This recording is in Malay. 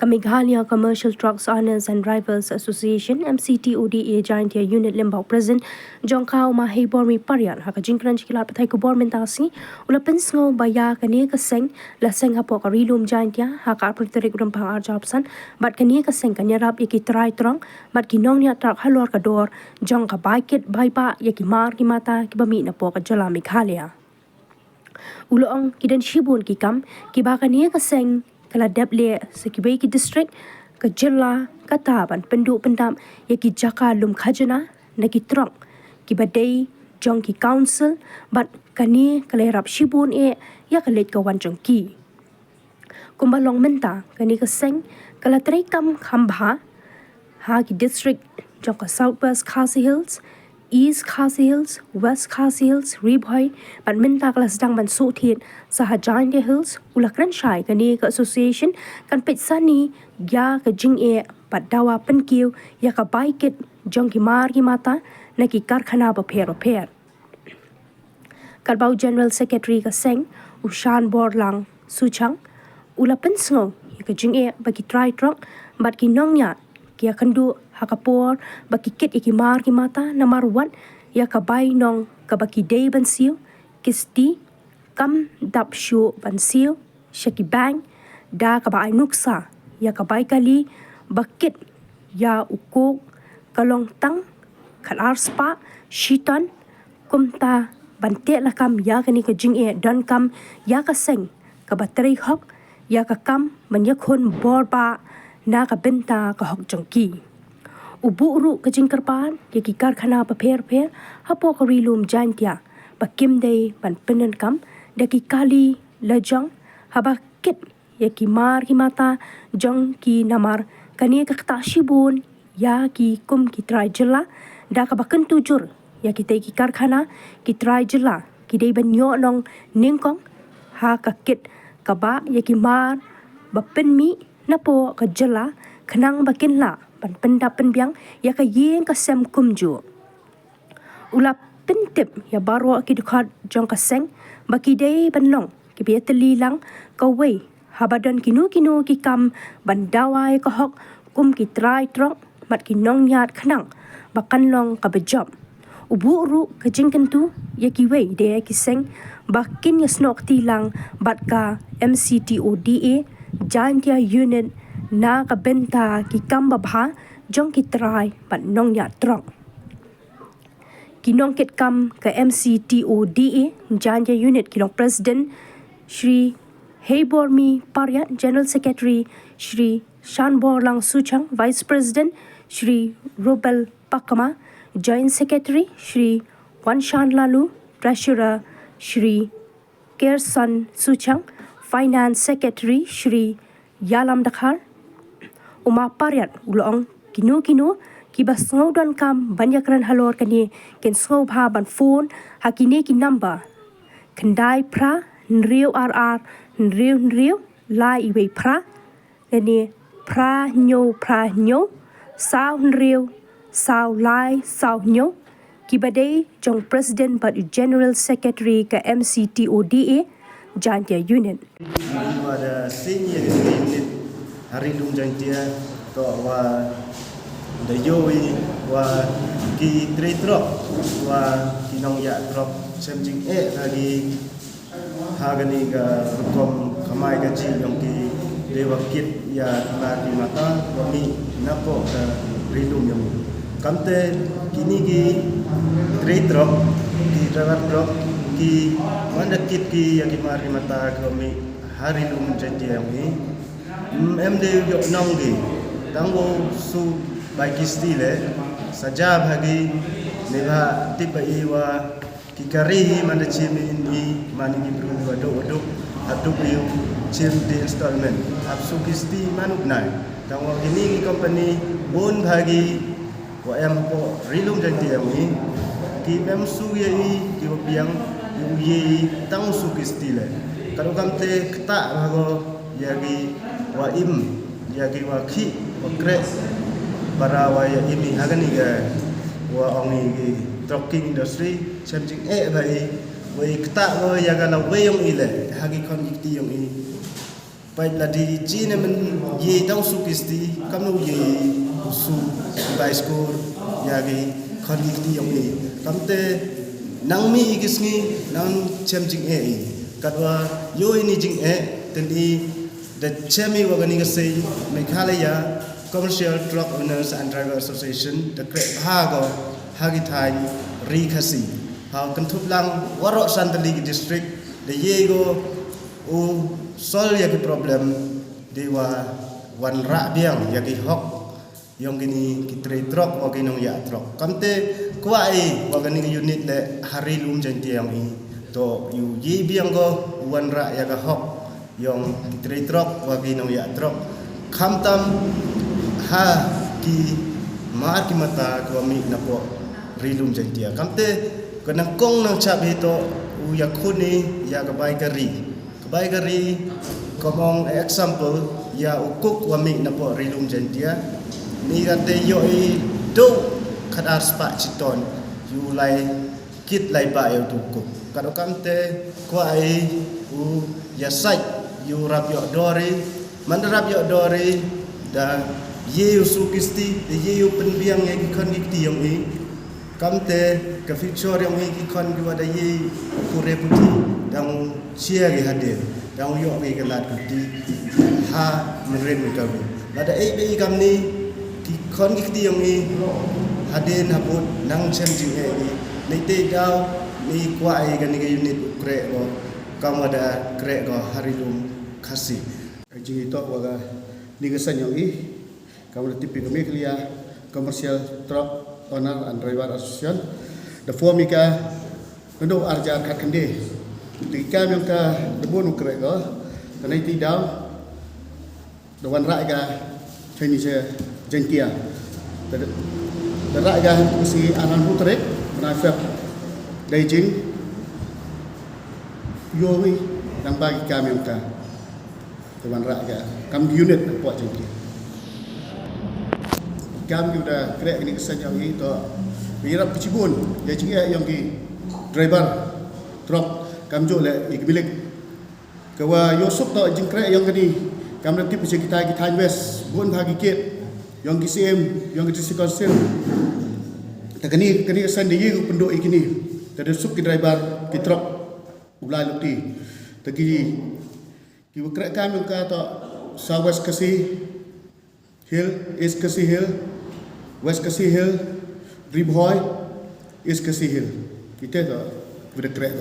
Meghalaya Commercial Trucks Owners and Drivers Association MCTODA Jain Unit Lyngba President Jongkau Mawphor mi parian haka jingkran chikilat pathai khubor mentasi ula pensngo baya kani ka seng la seng hapo ka rilum jain tia haka priterik rampang arjapsan bat kani ka seng kanya rap yaki trai trong bat kinong nia trak halor ka dor jong ka baikit baipa yaki mar ki mata ki bami na po ka jala Meghalaya ulong kidan shibun ki kam ki ba kani ka seng kala deble sekibai ki district ke jilla kataban penduk pendam yaki jaka lum khajana naki trong ki badai jong ki council bat kani kala rap shibun ya kalet ka wan jong ki kumbalong menta kani ka seng kala trai kam khambha ha ki district jong ka southwest khasi hills East Khasi Hills, West Khasi Hills, Riew, but minta kelas sedang ban suthit saha Jain Hills, ula kran shai kani ke association kan petsani ya ke jing pat dawa pynkiew ya ka baikit jong ki mar ki mata naki Kharkhana ba pher Karbau General Secretary ka seng ushan borlang suchang ula pensngo ya ke jing ba ki try truck bat ki nongnya kia kandu hakapor baki kit iki mar ki mata namar wat ya kabai nong kabaki day ban siu kisti kam dap shu ban siu shaki bang da kabai nuksa ya kabai kali bakit ya ukok kalong tang khalar spa shiton kumta bante la kam ya kani ka jing don kam ya ka seng kabatri hok ya ka kam manyakhon borba na ka benta ka hok jongki ubu ru ka jingkarpan ki Kharkhana pa pher hapo ka rilum jantia pa kim dei ban penen kam da ki kali lajang haba kit ya ki mar ki mata jong ki namar kani ka kta shibun ya ki kum ki trai jilla da ka bakan tujur ya ki te ki Kharkhana ki trai jilla ki dei ban nyo nong ningkong ha ka kit ka ba ya ki mar ba pen mi napo ka jala khnang bakin la pan pendap penbiang ya ka yeng ka sem kumju ula pyntip ya baro ki dukhat jong ka seng baki dei banlong ki biateli lang ka wei habadan kinu ki kam bandawai ka hok kum ki trai trong mat ki nong yat khnang bakan long ka bejob ubu ru ka jingkan tu ya ki wei de ki seng bakin ya snok ti lang bat ka MCTODA Jain unit na ka benta ki kamba bha jong ki trai pat nong ya trong kinong kit kam ka MCTODA Jain unit kilong president Shri Mawphor mi parian general secretary Shri Shanbor lang suchang vice president Shri Rubel Pakama joint secretary Shri Wanshan Lalu treasurer Shri Kersan Suchang Finance Secretary Shri Yalam Dakhar Uma Pariat ulong kinu ki basngau don kam banyakran halor kani ken sngau bha ban phone hakine ki number khandai pra riew riew lai iwe pra kani pra nyo sao riew sao lai sao nyo ki badai jong president but general secretary ka MCTODA Jain unit pada senior unit hari lum jantia to wa dayoi wa ki three drop wa ki nong ya drop semjing lagi hagani ga kom kamai ga ji yong ki dewa kit ya na ki mata wa mi napo ka rilum yong kamte kini ki three drop ki driver drop ki mana kit ki yang mari mata kami hari lum janji kami MD yo nong gi tango su bagi stile saja bagi neba tiba iwa ki kari mana chimi ini mani ki bru wado aduk yu chim di installment absu kisti manuk nai tango ini company bon bagi wa em po rilum janji kami ki mem su ye ki biang ye tang su kistile kalau kamte kta bago yagi wa yagi wa khi wa kre para wa ya imi hagani ga wa ongi gi trucking industry semjing bai wa kta wa yaga la we yong ile hagi kon yikti yong paidbah di China men ye dau sukisti kamu ye usu baiskor ya ge khali di yong ni kamte nang mi igisngi nang chemjing katwa yo ini jing teni the chemi wagani gasei Meghalaya Commercial Truck Owners and Driver Association the great hago hagitai rikasi how kynthup lang warok santali district the yego u sol yaki problem dewa wan ra biang yaki hok yang gini kitre truck wa ginong ya truck kamte kwai wa gani unit le hari lum janti yang i to yu ye biang go wan ra yaka hok yang kitre truck wa ginong ya truck kamtam ha ki mar ki mata ko mi na po rilum janti kamte kanang kong nang chabi to u yakuni ya gabai gari komong example ya ukuk wa mi na po rilum janti ni gate yo i do kadar spa chiton yu lai kit lai ba yo tu ko kado kamte ko ai u ya sai yu rap yo dori mandarap yo dori da ye su kisti de ye yu penbiang ye ki kon ki yong i kamte ka future yang ki kon ki wada ye kure puti dang sia ge hadir dang yo ge galat puti ha menren ka bi lada be kam ni kon ki yang ni haden habut nang chem jing ni te daw ni kwai gan ni unit kre go kam ada kre go harilum khasi jing to waga ni ga san yang kam tipi kami khlieh Commercial Truck Owner and Driver Association the form ka ndo arja Kharkhana ti kam yang ka debun kre go tanai ti daw the one right ga Chinese jentia darat gah si anan putrek menafek Beijing yoi nang bagi kami ka teman raga kam unit buat jentia kami sudah krek ini kesan yang itu birap kecibun ya cinga yang ki driver truck kam jo le ikmilik kawa yosuk to jing krek yang kini kam nanti bisa kita invest bun bagi kit yang KCM yang kita konsen kini sendiri penduk ini dari suk driver ki truck ulai luti tegi ki krek kami ka to southwest kasi hill east kasi hill west kasi hill riew east kasi hill kita to berkrek